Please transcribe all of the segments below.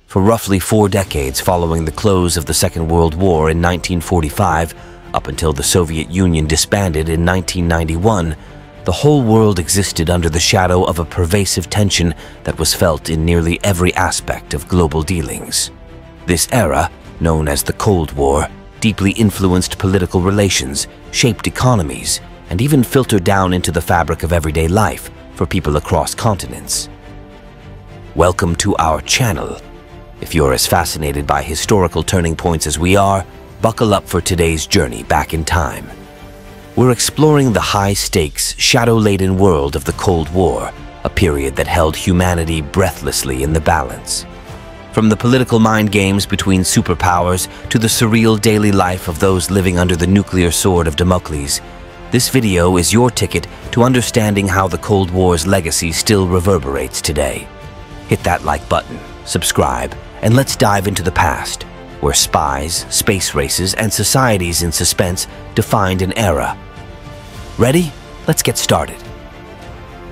For roughly 4 decades following the close of the Second World War in 1945, up until the Soviet Union disbanded in 1991, the whole world existed under the shadow of a pervasive tension that was felt in nearly every aspect of global dealings. This era, known as the Cold War, deeply influenced political relations, shaped economies, and even filtered down into the fabric of everyday life for people across continents. Welcome to our channel. If you're as fascinated by historical turning points as we are, buckle up for today's journey back in time. We're exploring the high-stakes, shadow-laden world of the Cold War, a period that held humanity breathlessly in the balance. From the political mind games between superpowers to the surreal daily life of those living under the nuclear sword of Damocles, this video is your ticket to understanding how the Cold War's legacy still reverberates today. Hit that like button, subscribe, and let's dive into the past, where spies, space races, and societies in suspense defined an era. Ready? Let's get started.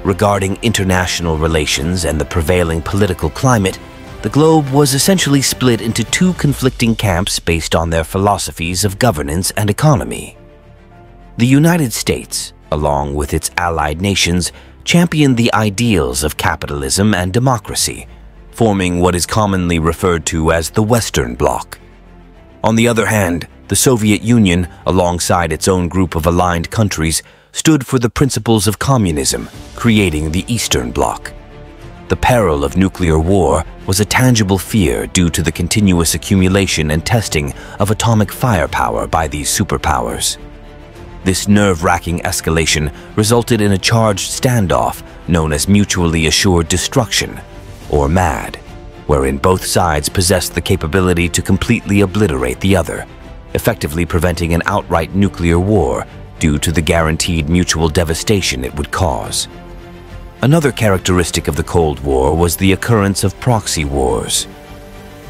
Regarding international relations and the prevailing political climate, the globe was essentially split into 2 conflicting camps based on their philosophies of governance and economy. The United States, along with its allied nations, championed the ideals of capitalism and democracy, forming what is commonly referred to as the Western Bloc. On the other hand, the Soviet Union, alongside its own group of aligned countries, stood for the principles of communism, creating the Eastern Bloc. The peril of nuclear war was a tangible fear due to the continuous accumulation and testing of atomic firepower by these superpowers. This nerve-wracking escalation resulted in a charged standoff known as mutually assured destruction, or MAD, wherein both sides possessed the capability to completely obliterate the other, effectively preventing an outright nuclear war due to the guaranteed mutual devastation it would cause. Another characteristic of the Cold War was the occurrence of proxy wars.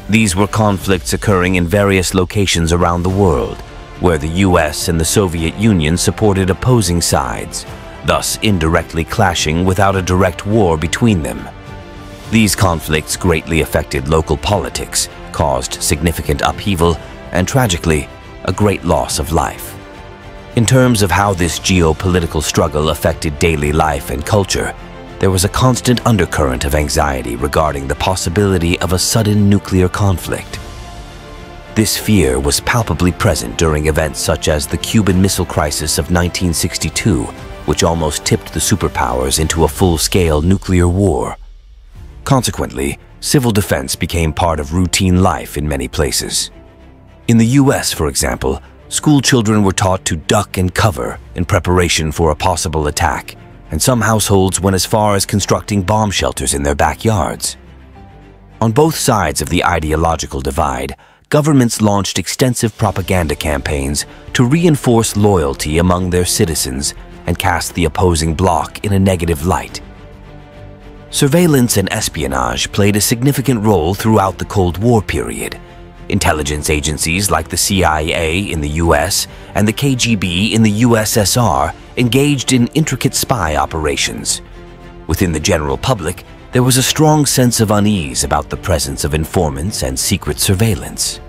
These were conflicts occurring in various locations around the world, where the US and the Soviet Union supported opposing sides, thus indirectly clashing without a direct war between them. These conflicts greatly affected local politics, caused significant upheaval, and tragically, a great loss of life. In terms of how this geopolitical struggle affected daily life and culture, there was a constant undercurrent of anxiety regarding the possibility of a sudden nuclear conflict. This fear was palpably present during events such as the Cuban Missile Crisis of 1962, which almost tipped the superpowers into a full-scale nuclear war. Consequently, civil defense became part of routine life in many places. In the US, for example, school children were taught to duck and cover in preparation for a possible attack, and some households went as far as constructing bomb shelters in their backyards. On both sides of the ideological divide, governments launched extensive propaganda campaigns to reinforce loyalty among their citizens and cast the opposing bloc in a negative light. Surveillance and espionage played a significant role throughout the Cold War period. Intelligence agencies like the CIA in the US and the KGB in the USSR engaged in intricate spy operations. Within the general public, there was a strong sense of unease about the presence of informants and secret surveillance.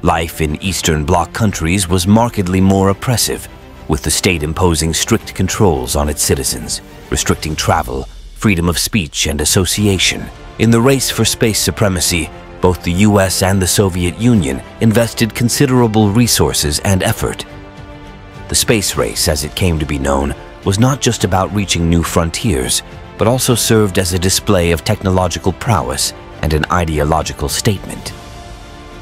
Life in Eastern Bloc countries was markedly more oppressive, with the state imposing strict controls on its citizens, restricting travel, freedom of speech and association. In the race for space supremacy, both the US and the Soviet Union invested considerable resources and effort. The space race, as it came to be known, was not just about reaching new frontiers, but also served as a display of technological prowess and an ideological statement.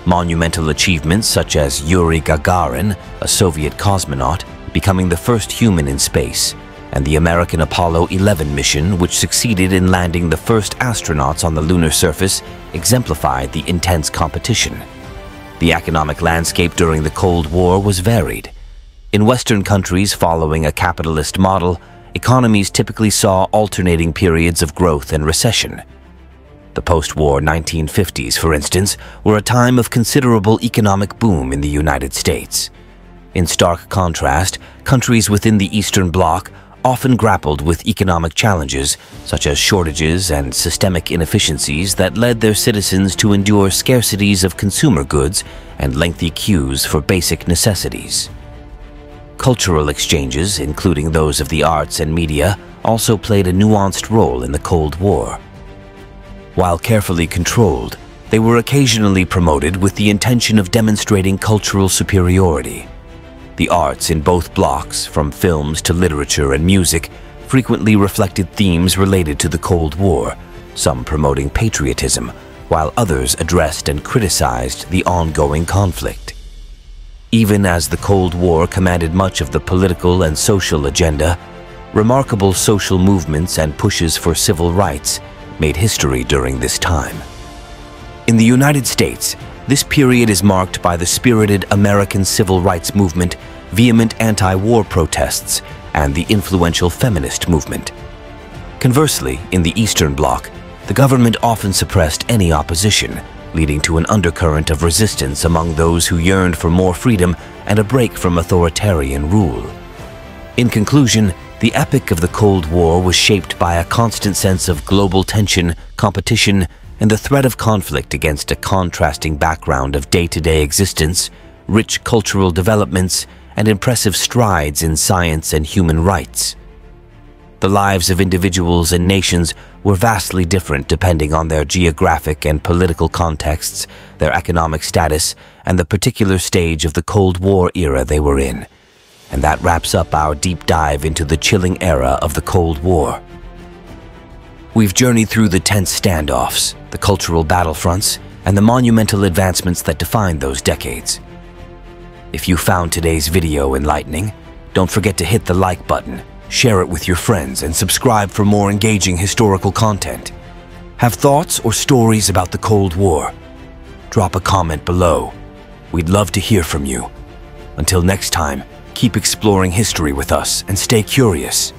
Monumental achievements such as Yuri Gagarin, a Soviet cosmonaut, becoming the first human in space, and the American Apollo 11 mission, which succeeded in landing the first astronauts on the lunar surface, exemplified the intense competition. The economic landscape during the Cold War was varied. In Western countries following a capitalist model, economies typically saw alternating periods of growth and recession. The post-war 1950s, for instance, were a time of considerable economic boom in the United States. In stark contrast, countries within the Eastern Bloc, often grappled with economic challenges such as shortages and systemic inefficiencies that led their citizens to endure scarcities of consumer goods and lengthy queues for basic necessities. Cultural exchanges, including those of the arts and media, also played a nuanced role in the Cold War. While carefully controlled, they were occasionally promoted with the intention of demonstrating cultural superiority. The arts in both blocs, from films to literature and music, frequently reflected themes related to the Cold War, some promoting patriotism, while others addressed and criticized the ongoing conflict. Even as the Cold War commanded much of the political and social agenda, remarkable social movements and pushes for civil rights made history during this time. In the United States, this period is marked by the spirited American civil rights movement, vehement anti-war protests, and the influential feminist movement. Conversely, in the Eastern Bloc, the government often suppressed any opposition, leading to an undercurrent of resistance among those who yearned for more freedom and a break from authoritarian rule. In conclusion, the epic of the Cold War was shaped by a constant sense of global tension, competition, and the threat of conflict against a contrasting background of day-to-day existence, rich cultural developments, and impressive strides in science and human rights. The lives of individuals and nations were vastly different depending on their geographic and political contexts, their economic status, and the particular stage of the Cold War era they were in. And that wraps up our deep dive into the chilling era of the Cold War. We've journeyed through the tense standoffs, the cultural battlefronts, and the monumental advancements that defined those decades. If you found today's video enlightening, don't forget to hit the like button, share it with your friends, and subscribe for more engaging historical content. Have thoughts or stories about the Cold War? Drop a comment below. We'd love to hear from you. Until next time, keep exploring history with us and stay curious.